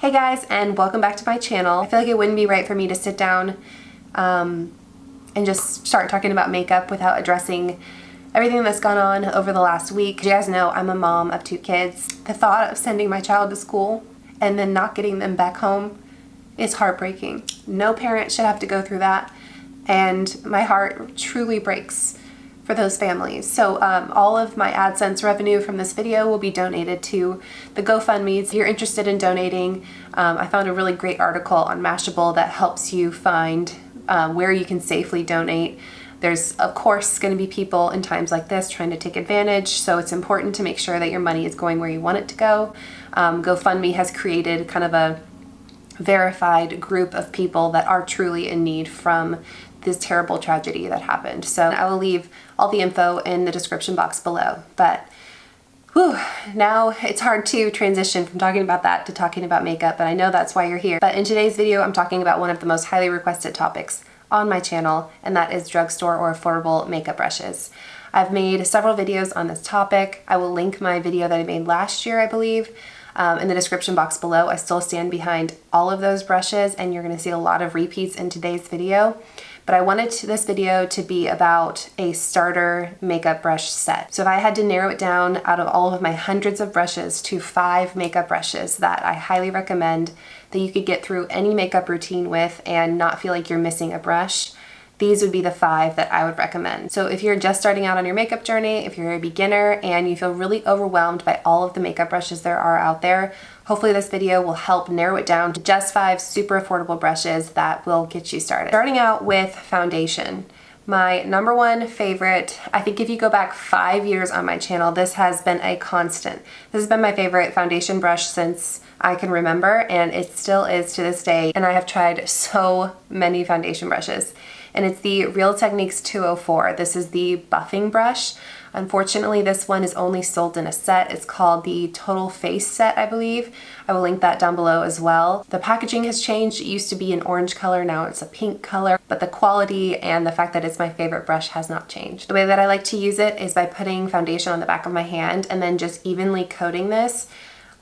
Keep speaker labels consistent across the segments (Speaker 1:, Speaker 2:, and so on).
Speaker 1: Hey guys, and welcome back to my channel. I feel like it wouldn't be right for me to sit down and just start talking about makeup without addressing everything that's gone on over the last week. As you guys know, I'm a mom of 2 kids. The thought of sending my child to school and then not getting them back home is heartbreaking. No parent should have to go through that, and my heart truly breaks for those families. So all of my AdSense revenue from this video will be donated to the GoFundMe. If you're interested in donating, I found a really great article on Mashable that helps you find where you can safely donate. There's of course going to be people in times like this trying to take advantage, so it's important to make sure that your money is going where you want it to go. GoFundMe has created kind of a verified group of people that are truly in need from this terrible tragedy that happened. So I will leave all the info in the description box below. But whew, now it's hard to transition from talking about that to talking about makeup, and I know that's why you're here. But in today's video, I'm talking about one of the most highly requested topics on my channel, and that is drugstore or affordable makeup brushes. I've made several videos on this topic. I will link my video that I made last year, I believe, in the description box below. I still stand behind all of those brushes, and you're going to see a lot of repeats in today's video. But I wanted this video to be about a starter makeup brush set. So if I had to narrow it down out of all of my hundreds of brushes to 5 makeup brushes that I highly recommend that you could get through any makeup routine with and not feel like you're missing a brush, these would be the 5 that I would recommend. So if you're just starting out on your makeup journey, if you're a beginner and you feel really overwhelmed by all of the makeup brushes there are out there, hopefully this video will help narrow it down to just 5 super affordable brushes that will get you started. Starting out with foundation. My number one favorite, I think if you go back 5 years on my channel, this has been a constant. This has been my favorite foundation brush since I can remember, and it still is to this day, and I have tried so many foundation brushes. And it's the Real Techniques 204. This is the buffing brush. Unfortunately, this one is only sold in a set. It's called the Total Face set, I believe. I will link that down below as well. The packaging has changed. It used to be an orange color, now it's a pink color, but the quality and the fact that it's my favorite brush has not changed. The way that I like to use it is by putting foundation on the back of my hand and then just evenly coating this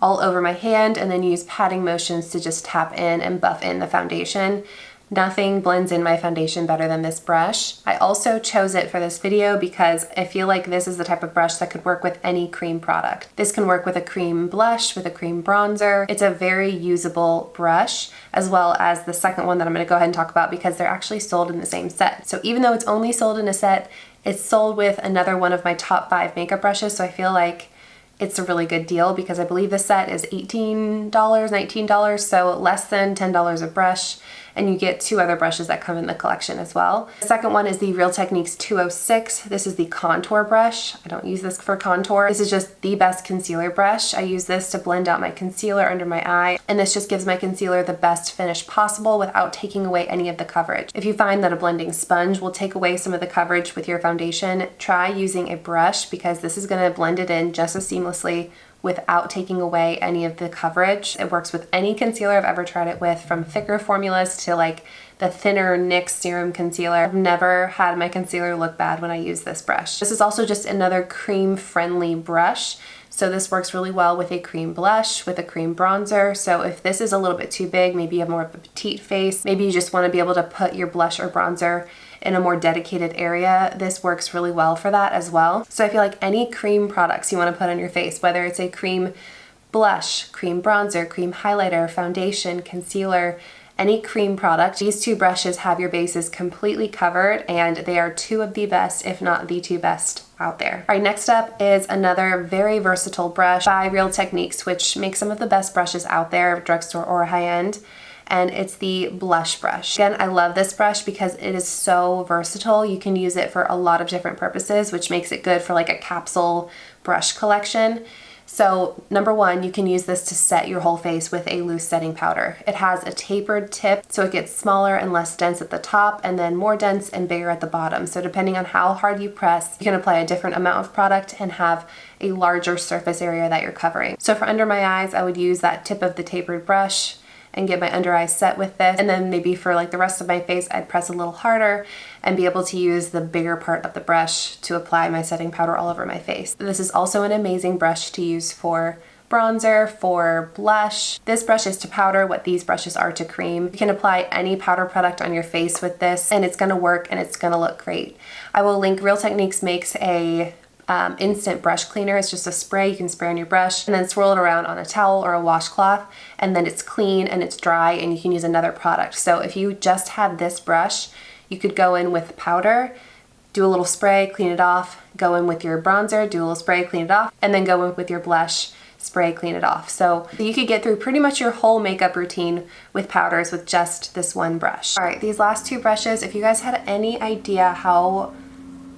Speaker 1: all over my hand, and then use patting motions to just tap in and buff in the foundation. Nothing blends in my foundation better than this brush. I also chose it for this video because I feel like this is the type of brush that could work with any cream product. This can work with a cream blush, with a cream bronzer. It's a very usable brush, as well as the second one that I'm going to go ahead and talk about because they're actually sold in the same set. So even though it's only sold in a set, it's sold with another one of my top 5 makeup brushes, so I feel like it's a really good deal because I believe the set is $18, $19, so less than $10 a brush, and you get 2 other brushes that come in the collection as well. The second one is the Real Techniques 206. This is the contour brush. I don't use this for contour. This is just the best concealer brush. I use this to blend out my concealer under my eye, and this just gives my concealer the best finish possible without taking away any of the coverage. If you find that a blending sponge will take away some of the coverage with your foundation, try using a brush because this is going to blend it in just as seamlessly without taking away any of the coverage. It works with any concealer I've ever tried it with, from thicker formulas to like the thinner NYX serum concealer. I've never had my concealer look bad when I use this brush. This is also just another cream friendly brush. So this works really well with a cream blush, with a cream bronzer. So if this is a little bit too big, maybe you have more of a petite face, maybe you just want to be able to put your blush or bronzer in a more dedicated area, this works really well for that as well. So I feel like any cream products you want to put on your face, whether it's a cream blush, cream bronzer, cream highlighter, foundation, concealer, any cream product, these 2 brushes have your bases completely covered, and they are 2 of the best, if not the 2 best out there. All right, next up is another very versatile brush by Real Techniques, which makes some of the best brushes out there, drugstore or high-end, and it's the blush brush. Again, I love this brush because it is so versatile. You can use it for a lot of different purposes, which makes it good for like a capsule brush collection. So number one, you can use this to set your whole face with a loose setting powder. It has a tapered tip, so it gets smaller and less dense at the top, and then more dense and bigger at the bottom. So depending on how hard you press, you can apply a different amount of product and have a larger surface area that you're covering. So for under my eyes, I would use that tip of the tapered brush and get my under eyes set with this, and then maybe for like the rest of my face I'd press a little harder and be able to use the bigger part of the brush to apply my setting powder all over my face. This is also an amazing brush to use for bronzer, for blush. This brush is to powder what these brushes are to cream. You can apply any powder product on your face with this and it's gonna work and it's gonna look great. I will link Real Techniques makes a instant brush cleaner. It's just a spray you can spray on your brush and then swirl it around on a towel or a washcloth, and then it's clean and it's dry and you can use another product. So if you just had this brush, you could go in with powder, do a little spray, clean it off, go in with your bronzer, do a little spray, clean it off, and then go in with your blush, spray, clean it off. So you could get through pretty much your whole makeup routine with powders with just this one brush. All right, these last two brushes, if you guys had any idea how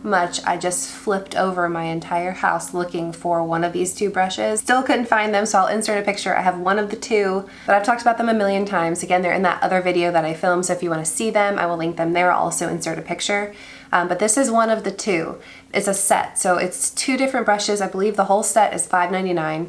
Speaker 1: much I just flipped over my entire house looking for one of these two brushes. Still couldn't find them, so I'll insert a picture. I have one of the two, but I've talked about them a million times. Again, they're in that other video that I filmed, so if you want to see them, I will link them there. I'll also insert a picture. But this is one of the two. It's a set, so it's two different brushes. I believe the whole set is $5.99.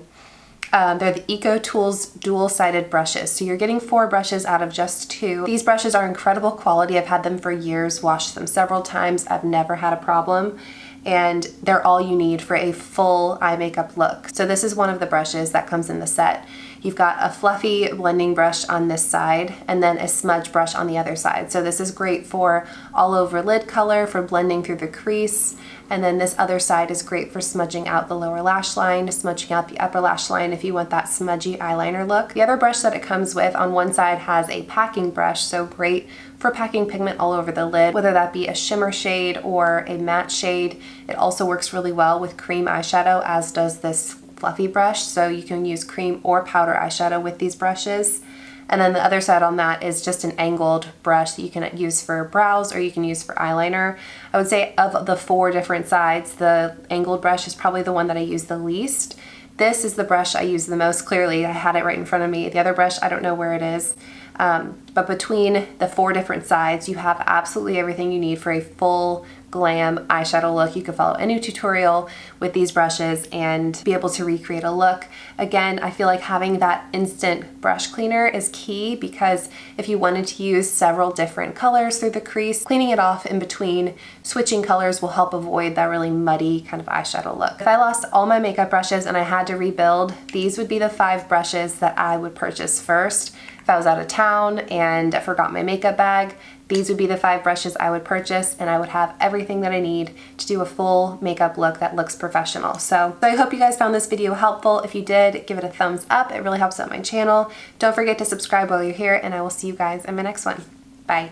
Speaker 1: They're the Eco Tools dual-sided brushes. So you're getting 4 brushes out of just 2. These brushes are incredible quality. I've had them for years, washed them several times. I've never had a problem. And they're all you need for a full eye makeup look. So this is one of the brushes that comes in the set. You've got a fluffy blending brush on this side and then a smudge brush on the other side. So this is great for all over lid color, for blending through the crease. And then this other side is great for smudging out the lower lash line, smudging out the upper lash line if you want that smudgy eyeliner look. The other brush that it comes with on one side has a packing brush, so great for packing pigment all over the lid, whether that be a shimmer shade or a matte shade. It also works really well with cream eyeshadow, as does this fluffy brush, so you can use cream or powder eyeshadow with these brushes. And then the other side on that is just an angled brush that you can use for brows or you can use for eyeliner. I would say of the 4 different sides, the angled brush is probably the one that I use the least. This is the brush I use the most. Clearly, I had it right in front of me. The other brush, I don't know where it is. But between the 4 different sides, you have absolutely everything you need for a full glam eyeshadow look. You can follow any tutorial with these brushes and be able to recreate a look. Again, I feel like having that instant brush cleaner is key, because if you wanted to use several different colors through the crease, cleaning it off in between, switching colors will help avoid that really muddy kind of eyeshadow look. If I lost all my makeup brushes and I had to rebuild, these would be the 5 brushes that I would purchase first. If I was out of town and I forgot my makeup bag, these would be the 5 brushes I would purchase, and I would have everything that I need to do a full makeup look that looks professional. So I hope you guys found this video helpful. If you did, give it a thumbs up. It really helps out my channel. Don't forget to subscribe while you're here, and I will see you guys in my next one. Bye.